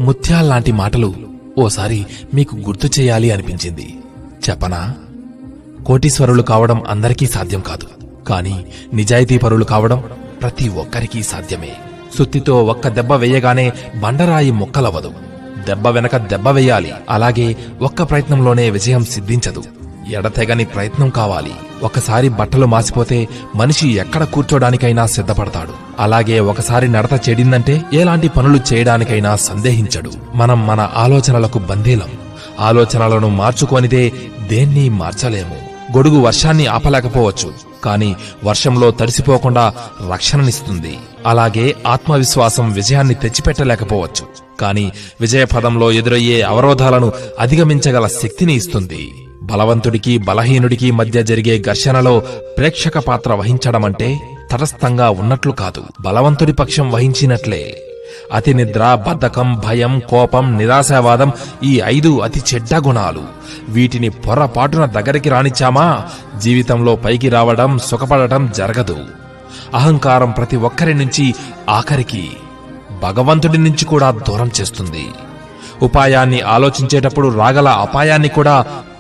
ముత్యాల్లాంటి మాటలు ఓసారి మీకు గుర్తు చేయాలి అనిపించింది. చెప్పనా? కోటీశ్వరులు కావడం అందరికీ సాధ్యం కాదు, కాని నిజాయితీపరులు కావడం ప్రతి ఒక్కరికీ సాధ్యమే. సుత్తితో ఒక్క దెబ్బ వేయగానే బండరాయి ముక్కలవ్వదు. దెబ్బ వెనక దెబ్బ వేయాలి. అలాగే ఒక్క ప్రయత్నంలోనే విజయం సిద్ధించదు. ఎడతెగని ప్రయత్నం కావాలి. ఒకసారి బట్టలు మాసిపోతే మనిషి ఎక్కడ కూర్చోడానికైనా సిద్ధపడతాడు. అలాగే ఒకసారి నడత చెడిందంటే ఎలాంటి పనులు చేయడానికైనా సందేహించడు. మనం మన ఆలోచనలకు బందీలం. ఆలోచనలను మార్చుకొనిదే దేన్నీ మార్చలేము. గొడుగు వర్షాన్ని ఆపలేకపోవచ్చు, కాని వర్షంలో తడిసిపోకుండా రక్షణనిస్తుంది. అలాగే ఆత్మవిశ్వాసం విజయాన్ని తెచ్చిపెట్టలేకపోవచ్చు, కాని విజయపదంలో ఎదురయ్యే అవరోధాలను అధిగమించగల శక్తిని ఇస్తుంది. బలవంతుడికి బలహీనుడికి మధ్య జరిగే ఘర్షణలో ప్రేక్షక పాత్ర వహించడమంటే తటస్థంగా ఉన్నట్లు కాదు, బలవంతుడి పక్షం వహించినట్లే. అతి నిద్ర, బద్ధకం, భయం, కోపం, నిరాశావాదం ఈ 5 అతి చెడ్డ గుణాలు. వీటిని పొరపాటున దగ్గరికి రానిచ్చామా జీవితంలో పైకి రావడం, సుఖపడటం జరగదు. అహంకారం ప్రతి ఒక్కరి నుంచి ఆఖరికి భగవంతుడి నుంచి కూడా దూరం చేస్తుంది. ఉపాయాన్ని ఆలోచించేటప్పుడు రాగల అపాయాన్ని కూడా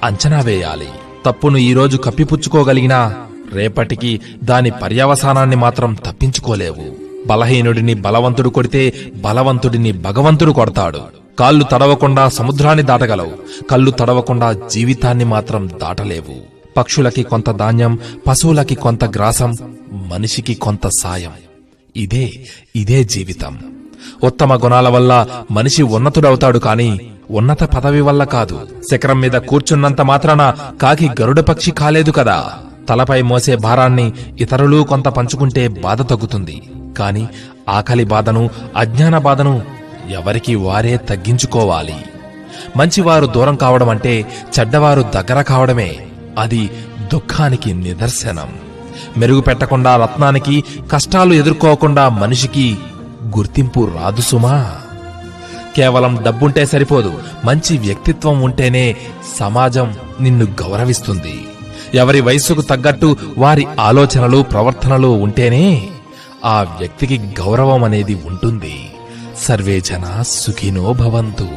అంచనా వేయాలి. తప్పును ఈరోజు కప్పిపుచ్చుకోగలిగినా రేపటికి దాని పర్యవసానాన్ని మాత్రం తప్పించుకోలేవు. బలహీనుడిని బలవంతుడు కొడితే బలవంతుడిని భగవంతుడు కొడతాడు. కాళ్ళు తడవకుండా సముద్రాన్ని దాటగలవు, కళ్ళు తడవకుండా జీవితాన్ని మాత్రం దాటలేవు. పక్షులకి కొంత ధాన్యం, పశువులకి కొంత గ్రాసం, మనిషికి కొంత సాయం. ఇదే జీవితం. ఉత్తమ గుణాల వల్ల మనిషి ఉన్నతుడవుతాడు, కాని ఉన్నత పదవి వల్ల కాదు. శిఖరం మీద కూర్చున్నంత మాత్రాన కాకి గరుడ పక్షి కాలేదు కదా. తలపై మోసే భారాన్ని ఇతరులు కొంత పంచుకుంటే బాధ తగ్గుతుంది, కాని ఆకలి బాధను, అజ్ఞాన బాధను ఎవరికి వారే తగ్గించుకోవాలి. మంచివారు దూరం కావడం అంటే చెడ్డవారు దగ్గర కావడమే. అది దుఃఖానికి నిదర్శనం. మెరుగు పెట్టకుండా రత్నానికి, కష్టాలు ఎదుర్కోకుండా మనిషికి గుర్తింపు రాదు సుమా. కేవలం డబ్బుంటే సరిపోదు, మంచి వ్యక్తిత్వం ఉంటేనే సమాజం నిన్ను గౌరవిస్తుంది. ఎవరి వయస్సుకు తగ్గట్టు వారి ఆలోచనలు, ప్రవర్తనలు ఉంటేనే ఆ వ్యక్తికి గౌరవం అనేది ఉంటుంది. సర్వే జనా సుఖినో భవంతు.